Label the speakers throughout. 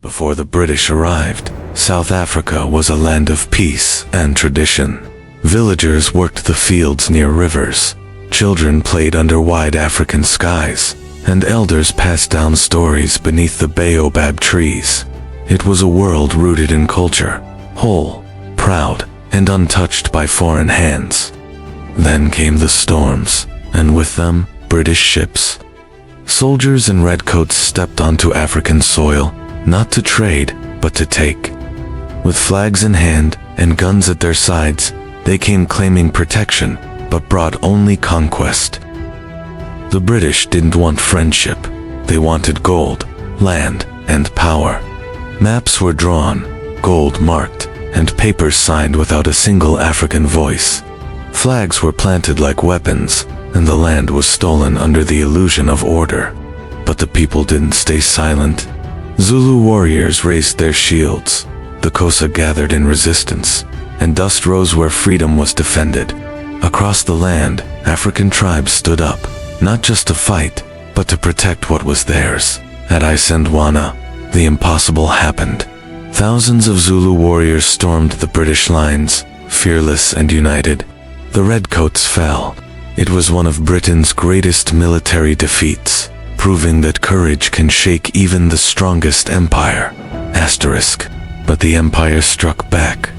Speaker 1: Before the British arrived, South Africa was a land of peace and tradition. Villagers worked the fields near rivers, children played under wide African skies, and elders passed down stories beneath the baobab trees. It was a world rooted in culture, whole, proud, and untouched by foreign hands. Then came the storms, and with them, British ships. Soldiers in redcoats stepped onto African soil, not to trade, but to take. With flags in hand and guns at their sides, they came claiming protection, but brought only conquest. The British didn't want friendship. They wanted gold, land, and power. Maps were drawn, gold marked, and papers signed without a single African voice. Flags were planted like weapons, and the land was stolen under the illusion of order. But the people didn't stay silent. Zulu warriors raised their shields. The Xhosa gathered in resistance, and dust rose where freedom was defended. Across the land, African tribes stood up, not just to fight, but to protect what was theirs. At Isandlwana, the impossible happened. Thousands of Zulu warriors stormed the British lines, fearless and united. The redcoats fell. It was one of Britain's greatest military defeats, proving that courage can shake even the strongest empire. But the empire struck back.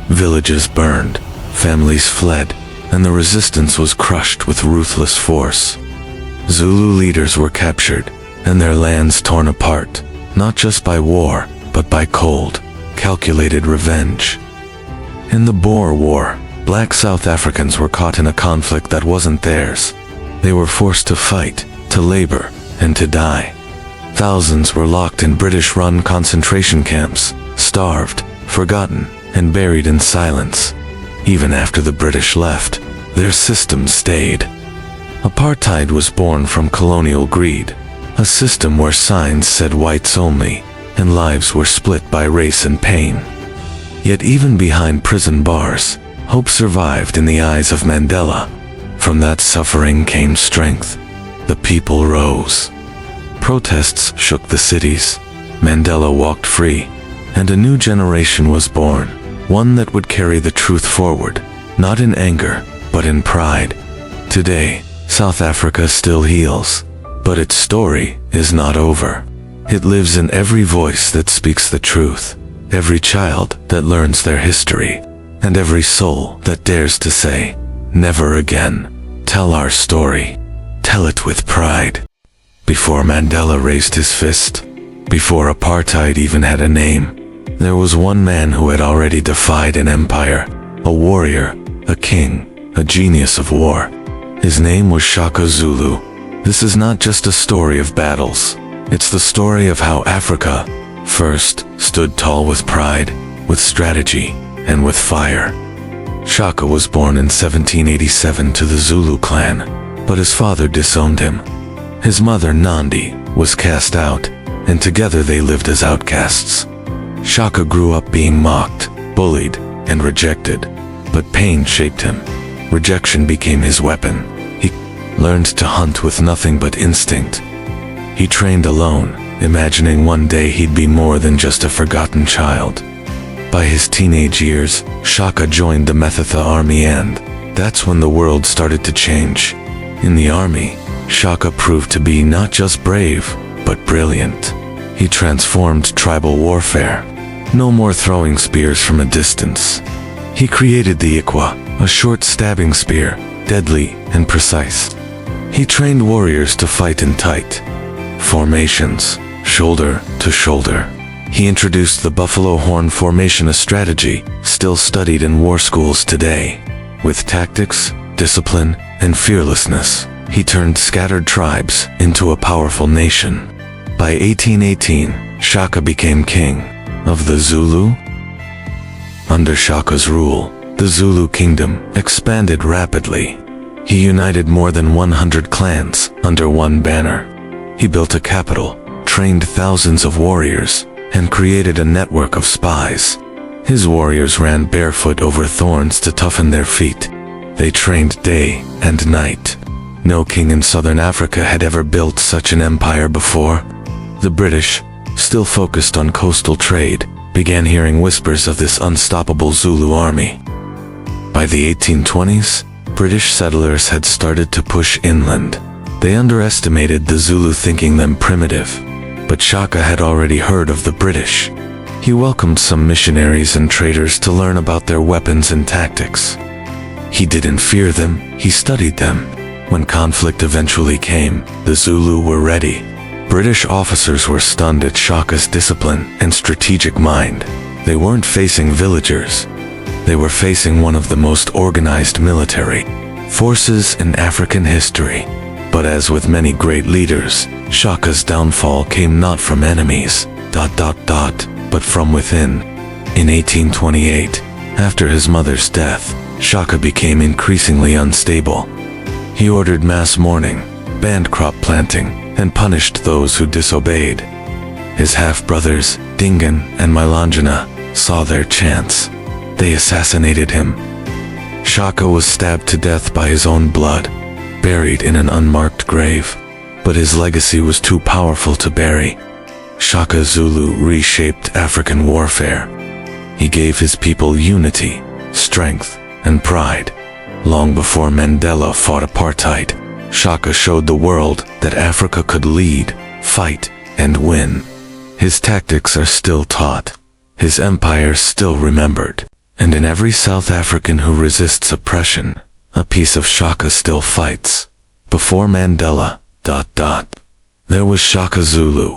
Speaker 1: Villages burned, families fled, and the resistance was crushed with ruthless force. Zulu leaders were captured, and their lands torn apart, not just by war, but by cold, calculated revenge. In the Boer War, black South Africans were caught in a conflict that wasn't theirs. They were forced to fight, to labor, and to die. Thousands were locked in British-run concentration camps, starved, forgotten, and buried in silence. Even after the British left, their system stayed. Apartheid was born from colonial greed, a system where signs said whites only, and lives were split by race and pain. Yet even behind prison bars, hope survived in the eyes of Mandela. From that suffering came strength. The people rose. Protests shook the cities. Mandela walked free, and a new generation was born, one that would carry the truth forward, not in anger, but in pride. Today, South Africa still heals, but its story is not over. It lives in every voice that speaks the truth, every child that learns their history, and every soul that dares to say, never again. Tell our story. Tell it with pride. Before Mandela raised his fist, before apartheid even had a name, there was one man who had already defied an empire, a warrior, a king, a genius of war. His name was Shaka Zulu. This is not just a story of battles. It's the story of how Africa, first, stood tall with pride, with strategy, and with fire. Shaka was born in 1787 to the Zulu clan, but his father disowned him. His mother, Nandi, was cast out, and together they lived as outcasts. Shaka grew up being mocked, bullied, and rejected, but pain shaped him. Rejection became his weapon. He learned to hunt with nothing but instinct. He trained alone, imagining one day he'd be more than just a forgotten child. By his teenage years, Shaka joined the Methetha army, and that's when the world started to change. In the army, Shaka proved to be not just brave, but brilliant. He transformed tribal warfare. No more throwing spears from a distance. He created the Ikwa, a short stabbing spear, deadly and precise. He trained warriors to fight in tight formations, shoulder to shoulder. He introduced the buffalo horn formation, a strategy still studied in war schools today. With tactics, discipline, and fearlessness, he turned scattered tribes into a powerful nation. By 1818, Shaka became king of the Zulu. Under Shaka's rule, the Zulu kingdom expanded rapidly. He united more than 100 clans under one banner. He built a capital, trained thousands of warriors, and created a network of spies. His warriors ran barefoot over thorns to toughen their feet. They trained day and night. No king in southern Africa had ever built such an empire before. The British, still focused on coastal trade, began hearing whispers of this unstoppable Zulu army. By the 1820s, British settlers had started to push inland. They underestimated the Zulu, thinking them primitive. But Shaka had already heard of the British. He welcomed some missionaries and traders to learn about their weapons and tactics. He didn't fear them, he studied them. When conflict eventually came, the Zulu were ready. British officers were stunned at Shaka's discipline and strategic mind. They weren't facing villagers. They were facing one of the most organized military forces in African history. But as with many great leaders, Shaka's downfall came not from enemies, but from within. In 1828, after his mother's death, Shaka became increasingly unstable. He ordered mass mourning, banned crop planting, and punished those who disobeyed. His half-brothers, Dingan and Milanjana, saw their chance. They assassinated him. Shaka was stabbed to death by his own blood, buried in an unmarked grave. But his legacy was too powerful to bury. Shaka Zulu reshaped African warfare. He gave his people unity, strength, and pride. Long before Mandela fought apartheid, Shaka showed the world that Africa could lead, fight, and win. His tactics are still taught. His empire still remembered. And in every South African who resists oppression, a piece of Shaka still fights. Before Mandela, there was Shaka Zulu.